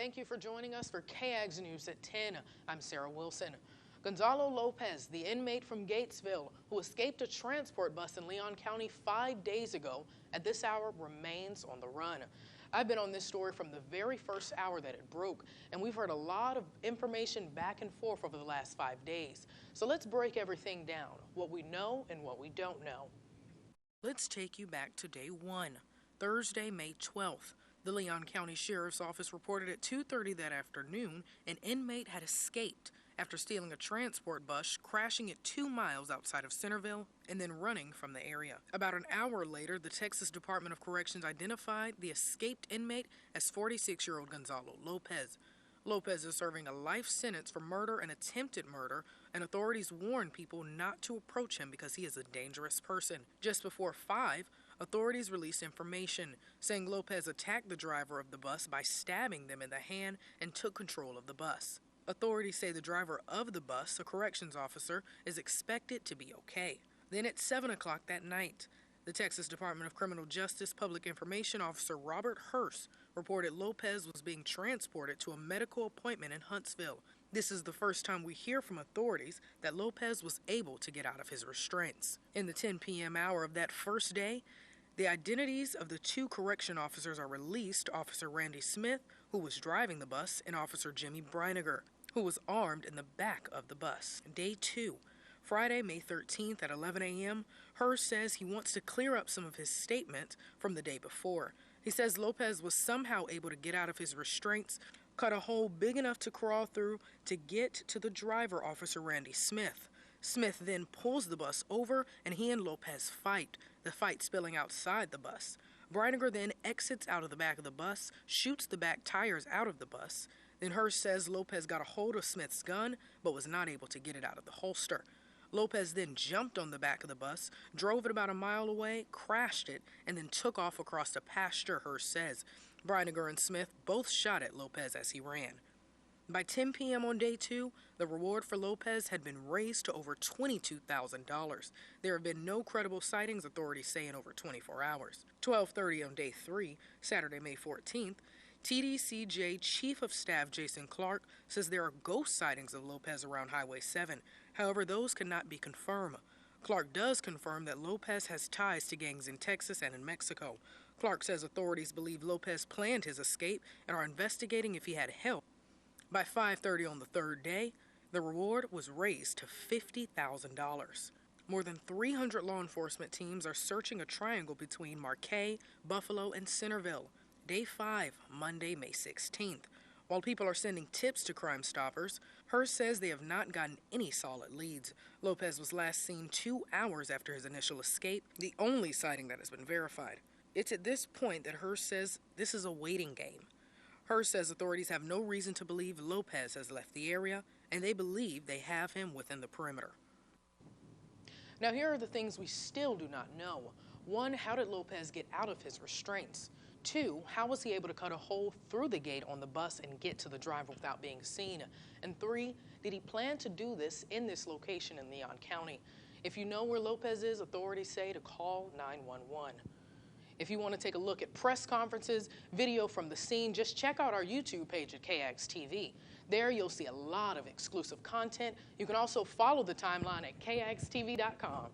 Thank you for joining us for KAGS News at 10. I'm Sarah Wilson. Gonzalo Lopez, the inmate from Gatesville who escaped a transport bus in Leon County 5 days ago, at this hour remains on the run. I've been on this story from the very first hour that it broke, and we've heard a lot of information back and forth over the last 5 days. So let's break everything down, what we know and what we don't know. Let's take you back to day one, Thursday, May 12th. The Leon County Sheriff's Office reported at 2:30 that afternoon an inmate had escaped after stealing a transport bus, crashing it 2 miles outside of Centerville, and then running from the area. About an hour later, the Texas Department of Corrections identified the escaped inmate as 46-year-old Gonzalo Lopez. Lopez is serving a life sentence for murder and attempted murder, and authorities warn people not to approach him because he is a dangerous person. Just before 5, authorities released information saying Lopez attacked the driver of the bus by stabbing them in the hand and took control of the bus. Authorities say the driver of the bus, a corrections officer, is expected to be okay. Then at 7 o'clock that night, the Texas Department of Criminal Justice Public Information Officer Robert Hurst reported Lopez was being transported to a medical appointment in Huntsville. This is the first time we hear from authorities that Lopez was able to get out of his restraints. In the 10 p.m. hour of that first day, the identities of the 2 correction officers are released: Officer Randy Smith, who was driving the bus, and Officer Jimmy Breiniger, who was armed in the back of the bus. Day 2, Friday, May 13th at 11 a.m., Hurst says he wants to clear up some of his statement from the day before. He says Lopez was somehow able to get out of his restraints, cut a hole big enough to crawl through to get to the driver, Officer Randy Smith. Smith then pulls the bus over and he and Lopez fight, the fight spilling outside the bus. Breiniger then exits out of the back of the bus, shoots the back tires out of the bus. Then Hurst says Lopez got a hold of Smith's gun but was not able to get it out of the holster. Lopez then jumped on the back of the bus, drove it about a mile away, crashed it, and then took off across a pasture, Hurst says. Breiniger and Smith both shot at Lopez as he ran. By 10 p.m. on day 2, the reward for Lopez had been raised to over $22,000. There have been no credible sightings, authorities say, in over 24 hours. 12:30 on day 3, Saturday, May 14th, TDCJ Chief of Staff Jason Clark says there are ghost sightings of Lopez around Highway 7. However, those cannot be confirmed. Clark does confirm that Lopez has ties to gangs in Texas and in Mexico. Clark says authorities believe Lopez planned his escape and are investigating if he had help. By 5:30 on the third day, the reward was raised to $50,000. More than 300 law enforcement teams are searching a triangle between Marquez, Buffalo, and Centerville. Day 5, Monday, May 16th. While people are sending tips to Crime Stoppers, Hurst says they have not gotten any solid leads. Lopez was last seen 2 hours after his initial escape, the only sighting that has been verified. It's at this point that Hurst says this is a waiting game. Hurst says authorities have no reason to believe Lopez has left the area, and they believe they have him within the perimeter. Now, here are the things we still do not know. 1, how did Lopez get out of his restraints? 2, how was he able to cut a hole through the gate on the bus and get to the driver without being seen? And 3, did he plan to do this in this location in Leon County? If you know where Lopez is, authorities say to call 911. If you want to take a look at press conferences, video from the scene, just check out our YouTube page at KAGS TV. There you'll see a lot of exclusive content. You can also follow the timeline at KAGSTV.com.